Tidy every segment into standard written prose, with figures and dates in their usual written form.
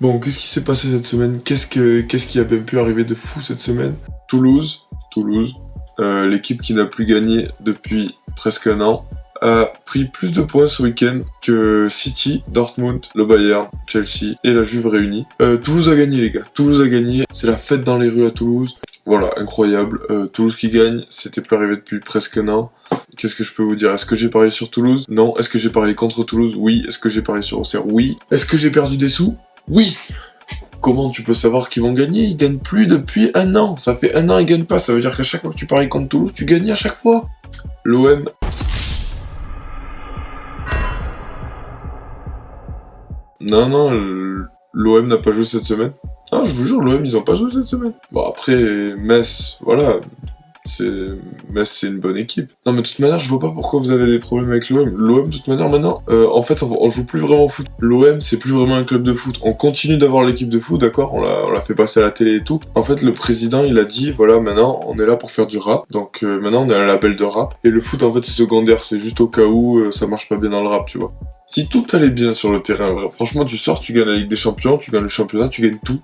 Bon, qu'est-ce qui s'est passé cette semaine? Qu'est-ce qui a bien pu arriver de fou cette semaine? Toulouse, l'équipe qui n'a plus gagné depuis presque un an, a pris plus de points ce week-end que City, Dortmund, le Bayern, Chelsea et la Juve réunis. Toulouse a gagné les gars, Toulouse a gagné, c'est la fête dans les rues à Toulouse. Voilà, incroyable. Toulouse qui gagne, c'était plus arrivé depuis presque un an. Qu'est-ce que je peux vous dire? Est-ce que j'ai parié sur Toulouse? Non. Est-ce que j'ai parié contre Toulouse? Oui. Est-ce que j'ai parié sur Auxerre? Oui. Est-ce que j'ai perdu des sous? Oui. Comment tu peux savoir qu'ils vont gagner? Ils gagnent plus depuis un an. Ça fait un an ils gagnent pas. Ça veut dire qu'à chaque fois que tu paries contre Toulouse, tu gagnes à chaque fois. L'OM... Non, l'OM n'a pas joué cette semaine. Ah, je vous jure, l'OM, ils ont pas joué cette semaine. Bon, après, Metz, voilà. Metz, c'est une bonne équipe. Non, mais de toute manière, je vois pas pourquoi vous avez des problèmes avec l'OM. L'OM, de toute manière, maintenant, en fait, on joue plus vraiment au foot. L'OM, c'est plus vraiment un club de foot. On continue d'avoir l'équipe de foot, d'accord? On l'a fait passer à la télé et tout. En fait, le président, il a dit, voilà, maintenant, on est là pour faire du rap. Donc, maintenant, on est un label de rap. Et le foot, en fait, c'est secondaire. C'est juste au cas où ça marche pas bien dans le rap, tu vois. Si tout allait bien sur le terrain, franchement, tu sors, tu gagnes la Ligue des Champions, tu gagnes le championnat, tu gagnes tout.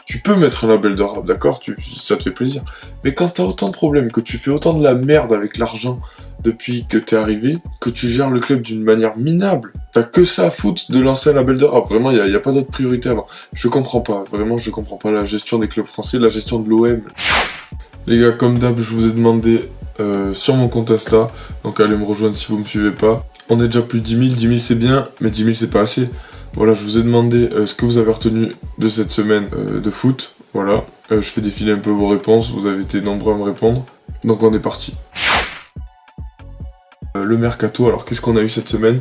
Tu peux mettre un label de rap, d'accord, ça te fait plaisir. Mais quand t'as autant de problèmes, que tu fais autant de la merde avec l'argent depuis que t'es arrivé, que tu gères le club d'une manière minable, t'as que ça à foutre de lancer un label de rap. Vraiment, y a pas d'autre priorité avant. Je comprends pas la gestion des clubs français, la gestion de l'OM. Les gars, comme d'hab, je vous ai demandé sur mon compte Insta, donc allez me rejoindre si vous me suivez pas. On est déjà plus de 10 000, 10 000 c'est bien, mais 10 000 c'est pas assez. Voilà, je vous ai demandé ce que vous avez retenu de cette semaine de foot. Voilà, je fais défiler un peu vos réponses, vous avez été nombreux à me répondre. Donc on est parti. Le mercato, alors qu'est-ce qu'on a eu cette semaine?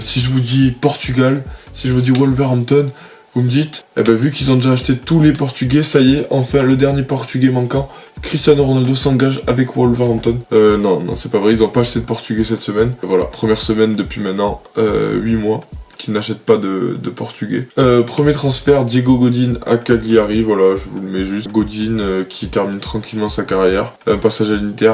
Si je vous dis Portugal, si je vous dis Wolverhampton, vous me dites, eh ben vu qu'ils ont déjà acheté tous les Portugais, ça y est, enfin le dernier Portugais manquant, Cristiano Ronaldo s'engage avec Wolverhampton. Non, c'est pas vrai, ils ont pas acheté de Portugais cette semaine. Voilà, première semaine depuis maintenant 8 mois. Qui n'achète pas de portugais. Premier transfert, Diego Godin à Cagliari, voilà, je vous le mets juste. Godin qui termine tranquillement sa carrière. Un passage à l'Inter,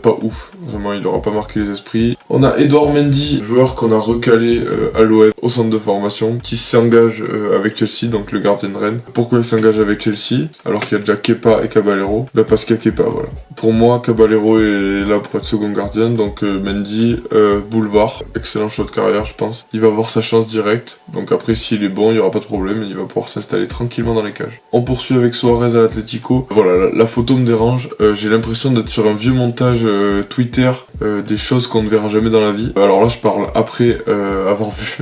pas ouf, vraiment il aura pas marqué les esprits. On a Edouard Mendy, joueur qu'on a recalé à l'OM au centre de formation, qui s'engage avec Chelsea, donc le gardien de Rennes. Pourquoi il s'engage avec Chelsea, alors qu'il y a déjà Kepa et Caballero? Bah parce qu'il y a Kepa, voilà. Pour moi, Caballero est là pour être second gardien, donc Mendy, boulevard, excellent choix de carrière je pense. Il va avoir sa chance direct, donc après s'il est bon il y aura pas de problème, il va pouvoir s'installer tranquillement dans les cages. On poursuit avec Suarez à l'Atlético. Voilà, la photo me dérange, j'ai l'impression d'être sur un vieux montage Twitter, des choses qu'on ne verra jamais dans la vie. Alors là je parle après avoir vu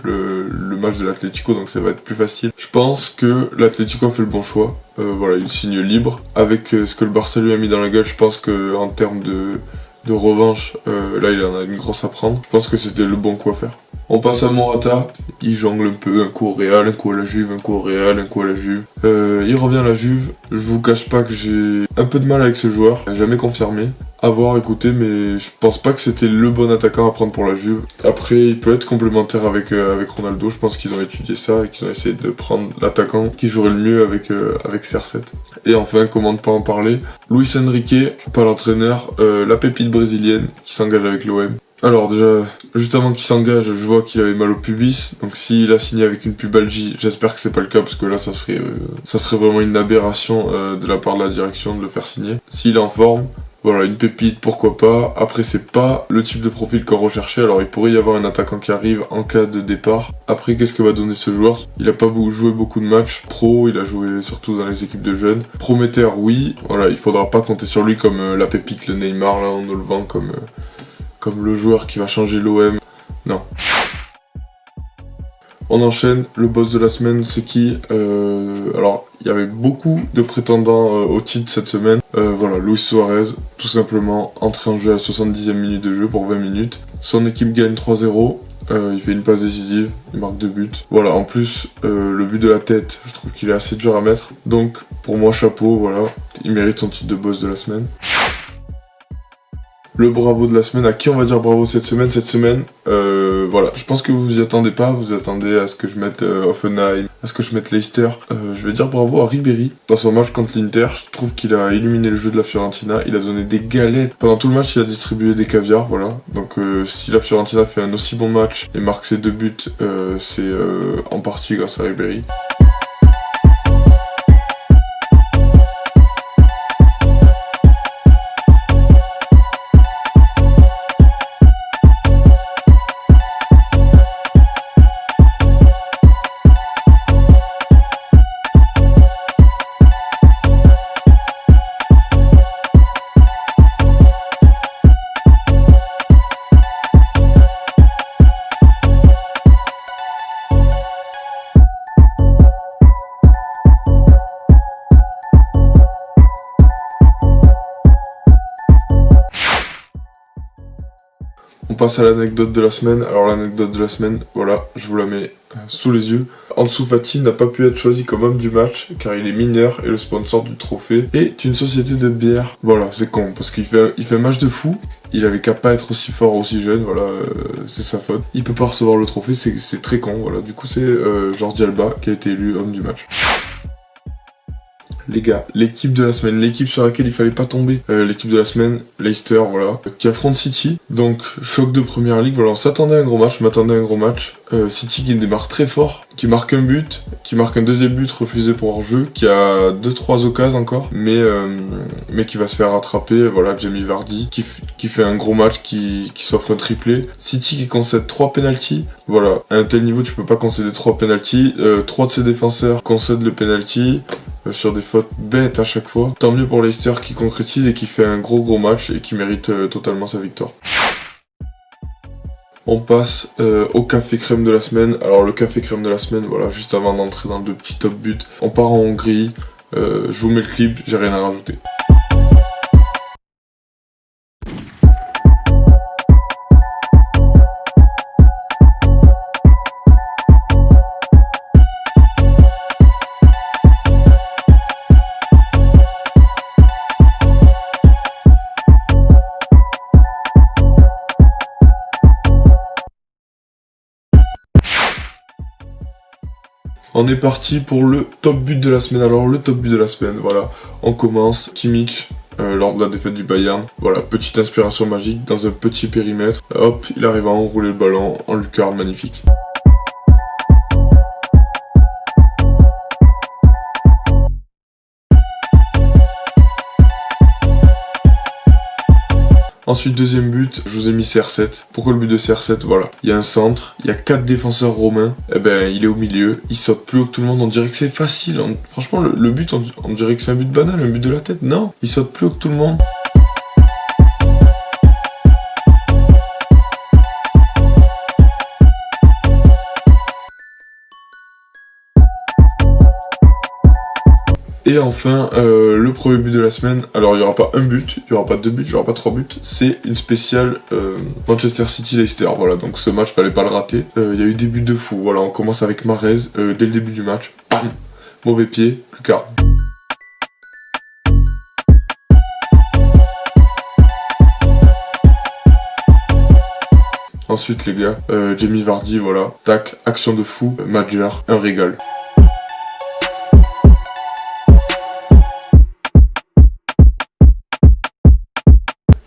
le match de l'Atlético, donc ça va être plus facile. Je pense que l'Atlético a fait le bon choix, voilà, il signe libre. Avec ce que le Barça lui a mis dans la gueule, je pense que en termes de revanche, là il en a une grosse à prendre. Je pense que c'était le bon coup à faire. On passe à Morata, il jongle un peu, un coup au Real, un coup à la Juve, un coup au Real, un coup à la Juve. Il revient à la Juve, je vous cache pas que j'ai un peu de mal avec ce joueur, jamais confirmé. À voir, écoutez, mais je pense pas que c'était le bon attaquant à prendre pour la Juve. Après, il peut être complémentaire avec Ronaldo, je pense qu'ils ont étudié ça et qu'ils ont essayé de prendre l'attaquant qui jouerait le mieux avec CR7. Et enfin, comment ne pas en parler, Luis Enrique, pas l'entraîneur, la pépite brésilienne qui s'engage avec l'OM. Alors déjà, juste avant qu'il s'engage, je vois qu'il avait mal au pubis, donc s'il a signé avec une pubalgie, j'espère que c'est pas le cas, parce que là ça serait vraiment une aberration de la part de la direction de le faire signer. S'il est en forme, voilà, une pépite, pourquoi pas. Après, c'est pas le type de profil qu'on recherchait, alors il pourrait y avoir un attaquant qui arrive en cas de départ. Après, qu'est-ce que va donner ce joueur? Il a pas joué beaucoup de matchs pro, il a joué surtout dans les équipes de jeunes. Prometteur, oui, voilà, il faudra pas compter sur lui comme la pépite, le Neymar, là on nous le vend comme le joueur qui va changer l'OM. Non. On enchaîne, le boss de la semaine, c'est qui? Alors, il y avait beaucoup de prétendants au titre cette semaine. Voilà, Luis Suarez, tout simplement, entré en jeu à la 70e minute de jeu pour 20 minutes. Son équipe gagne 3-0. Il fait une passe décisive, il marque 2 buts. Voilà, en plus, le but de la tête, je trouve qu'il est assez dur à mettre. Donc, pour moi, chapeau, voilà. Il mérite son titre de boss de la semaine. Le bravo de la semaine, à qui on va dire bravo cette semaine? Voilà, je pense que vous vous y attendez pas, vous attendez à ce que je mette Hoffenheim, à ce que je mette Leicester. Je vais dire bravo à Ribéry. Dans son match contre l'Inter, je trouve qu'il a illuminé le jeu de la Fiorentina, il a donné des galettes. Pendant tout le match, il a distribué des caviars, voilà. Donc si la Fiorentina fait un aussi bon match et marque ses 2 buts, c'est en partie grâce à Ribéry. passe à l'anecdote de la semaine. Alors l'anecdote de la semaine, voilà, je vous la mets sous les yeux. Ansu Fati n'a pas pu être choisi comme homme du match car il est mineur et le sponsor du trophée est une société de bière. Voilà, c'est con parce qu'il fait un match de fou. Il avait qu'à pas être aussi fort, aussi jeune, voilà, c'est sa faute. Il peut pas recevoir le trophée, c'est très con, voilà. Du coup, c'est Jordi Alba qui a été élu homme du match. Les gars, l'équipe de la semaine, l'équipe sur laquelle il fallait pas tomber, l'équipe de la semaine, Leicester, voilà, qui affronte City. Donc, choc de première ligue, voilà, on s'attendait à un gros match, je m'attendais à un gros match. City qui démarre très fort, qui marque un but, qui marque un deuxième but refusé pour hors-jeu, qui a 2-3 occasions encore, mais qui va se faire rattraper, voilà, Jamie Vardy, qui fait un gros match, qui s'offre un triplé. City qui concède 3 pénaltys, voilà, à un tel niveau tu peux pas concéder 3 pénaltys, 3 de ses défenseurs concèdent le penalty, sur des fautes bêtes à chaque fois. Tant mieux pour Leicester qui concrétise et qui fait un gros match et qui mérite totalement sa victoire. On passe au café crème de la semaine. Alors le café crème de la semaine, voilà, juste avant d'entrer dans le petit top but, on part en Hongrie. Je vous mets le clip, j'ai rien à rajouter. On est parti pour le top but de la semaine. Alors le top but de la semaine, voilà, on commence. Kimmich, lors de la défaite du Bayern, voilà, petite inspiration magique dans un petit périmètre. Hop, il arrive à enrouler le ballon en lucarne, magnifique. Ensuite, deuxième but, je vous ai mis CR7. Pourquoi le but de CR7? Voilà, il y a un centre, il y a 4 défenseurs romains, et ben il est au milieu, il saute plus haut que tout le monde, on dirait que c'est facile. Franchement, le but, on dirait que c'est un but banal, un but de la tête. Non, il saute plus haut que tout le monde. Et enfin, le premier but de la semaine, alors il n'y aura pas un but, il n'y aura pas 2 buts, il n'y aura pas 3 buts, c'est une spéciale Manchester City-Leicester, voilà, donc ce match, fallait pas le rater. Il y a eu des buts de fou, voilà, on commence avec Mahrez, dès le début du match, bam, mauvais pied, Lucas. Ensuite les gars, Jamie Vardy, voilà, tac, action de fou, Madjer, un régal.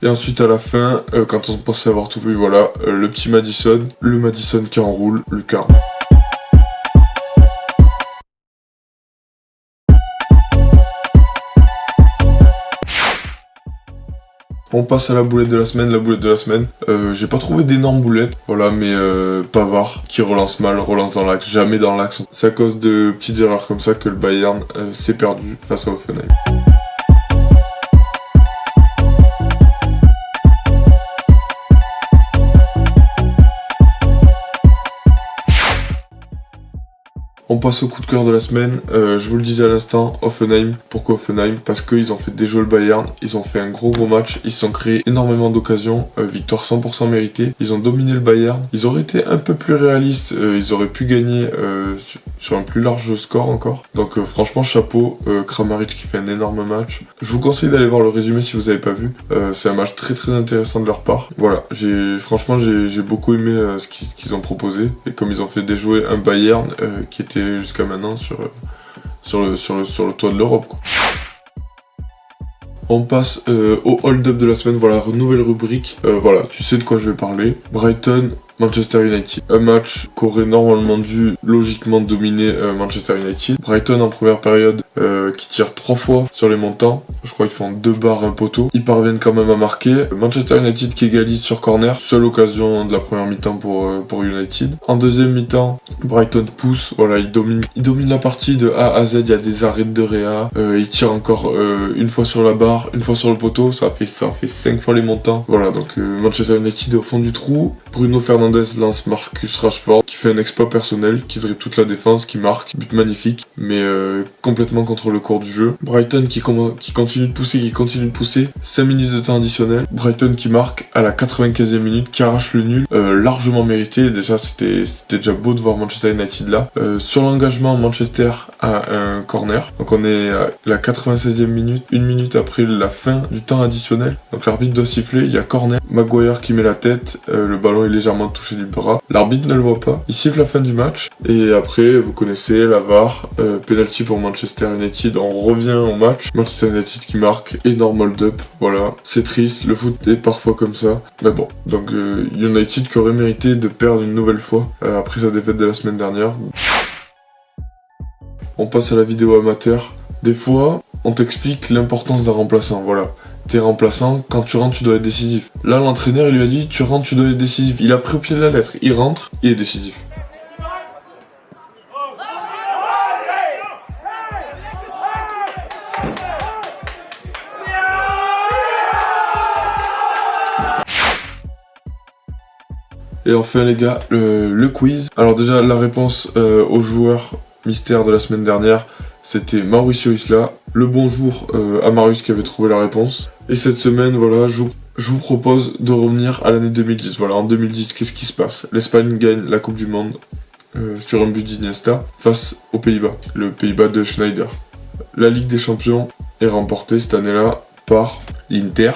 Et ensuite à la fin, quand on pensait avoir tout vu, voilà, le petit Madison, le Madison qui enroule, Lucas. On passe à la boulette de la semaine. La boulette de la semaine, j'ai pas trouvé d'énormes boulettes, voilà, mais Pavard qui relance mal, relance dans l'axe, jamais dans l'axe. C'est à cause de petites erreurs comme ça que le Bayern s'est perdu face à Hoffenheim. On passe au coup de cœur de la semaine, je vous le disais à l'instant, Hoffenheim. Pourquoi Hoffenheim? Parce qu'ils ont fait déjouer le Bayern, ils ont fait un gros match, ils se sont créés énormément d'occasions, victoire 100% méritée, ils ont dominé le Bayern, ils auraient été un peu plus réalistes, ils auraient pu gagner sur un plus large score encore. Donc franchement chapeau, Kramaric qui fait un énorme match. Je vous conseille d'aller voir le résumé si vous n'avez pas vu, c'est un match très intéressant de leur part. Voilà, franchement j'ai beaucoup aimé ce qu'ils ont proposé, et comme ils ont fait déjouer un Bayern qui était jusqu'à maintenant sur le toit de l'Europe, quoi. On passe au hold-up de la semaine, voilà, nouvelle rubrique, voilà, tu sais de quoi je vais parler. Brighton, Manchester United. Un match qu'aurait normalement dû logiquement dominer Manchester United. Brighton en première période qui tire 3 fois sur les montants. Je crois qu'ils font 2 barres, un poteau. Ils parviennent quand même à marquer. Manchester United qui égalise sur corner. Seule occasion de la première mi-temps pour United. En deuxième mi-temps, Brighton pousse. Voilà, il domine la partie de A à Z. Il y a des arrêts de Réa. Il tire encore une fois sur la barre, une fois sur le poteau. Ça fait 5 fois les montants. Voilà, donc Manchester United est au fond du trou. Bruno Fernandes lance Marcus Rashford qui fait un exploit personnel, qui dribble toute la défense, qui marque, but magnifique, mais complètement complètement contre le cours du jeu. Brighton qui continue de pousser, 5 minutes de temps additionnel. Brighton qui marque à la 95e minute, qui arrache le nul, largement mérité. Déjà c'était déjà beau de voir Manchester United là. Sur l'engagement, Manchester a un corner. Donc on est à la 96e minute, 1 minute après la fin du temps additionnel. Donc l'arbitre doit siffler, il y a corner. Maguire qui met la tête, le ballon est légèrement touché du bras. L'arbitre ne le voit pas. Il siffle la fin du match. Et après, vous connaissez la VAR, penalty pour Manchester United. On revient au match. Manchester United qui marque, énorme hold-up. Voilà, c'est triste, le foot est parfois comme ça. Mais bon, donc United qui aurait mérité de perdre une nouvelle fois après sa défaite de la semaine dernière. On passe à la vidéo amateur. Des fois, on t'explique l'importance d'un remplaçant, voilà. T'es remplaçant, quand tu rentres, tu dois être décisif. Là, l'entraîneur, il lui a dit, tu rentres, tu dois être décisif. Il a pris au pied de la lettre. Il rentre, il est décisif. Et enfin les gars, le quiz. Alors déjà la réponse au joueur mystère de la semaine dernière, c'était Mauricio Isla. Le bonjour à Marius qui avait trouvé la réponse. Et cette semaine, voilà, je vous propose de revenir à l'année 2010. Voilà, en 2010, qu'est-ce qui se passe? L'Espagne gagne la Coupe du Monde sur un but d'Iniesta face aux Pays-Bas, le Pays-Bas de Schneider. La Ligue des Champions est remportée cette année-là par l'Inter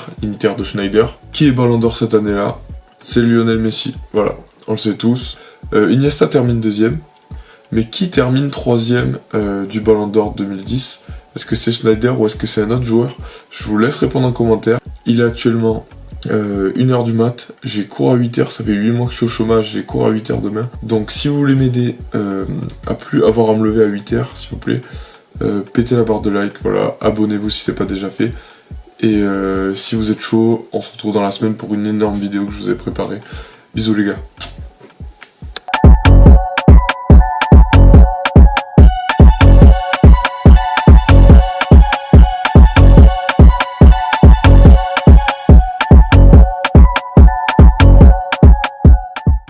de Schneider. Qui est Ballon d'Or cette année-là? C'est Lionel Messi, voilà, on le sait tous. Iniesta termine deuxième, mais qui termine troisième du Ballon d'Or 2010? Est-ce que c'est Schneider ou est-ce que c'est un autre joueur? Je vous laisse répondre en commentaire. Il est actuellement 1h du mat, j'ai cours à 8h, ça fait 8 mois que je suis au chômage, j'ai cours à 8h demain. Donc si vous voulez m'aider à plus avoir à me lever à 8h, s'il vous plaît, pétez la barre de like, voilà, abonnez-vous si c'est pas déjà fait. Et si vous êtes chaud, on se retrouve dans la semaine pour une énorme vidéo que je vous ai préparée. Bisous les gars.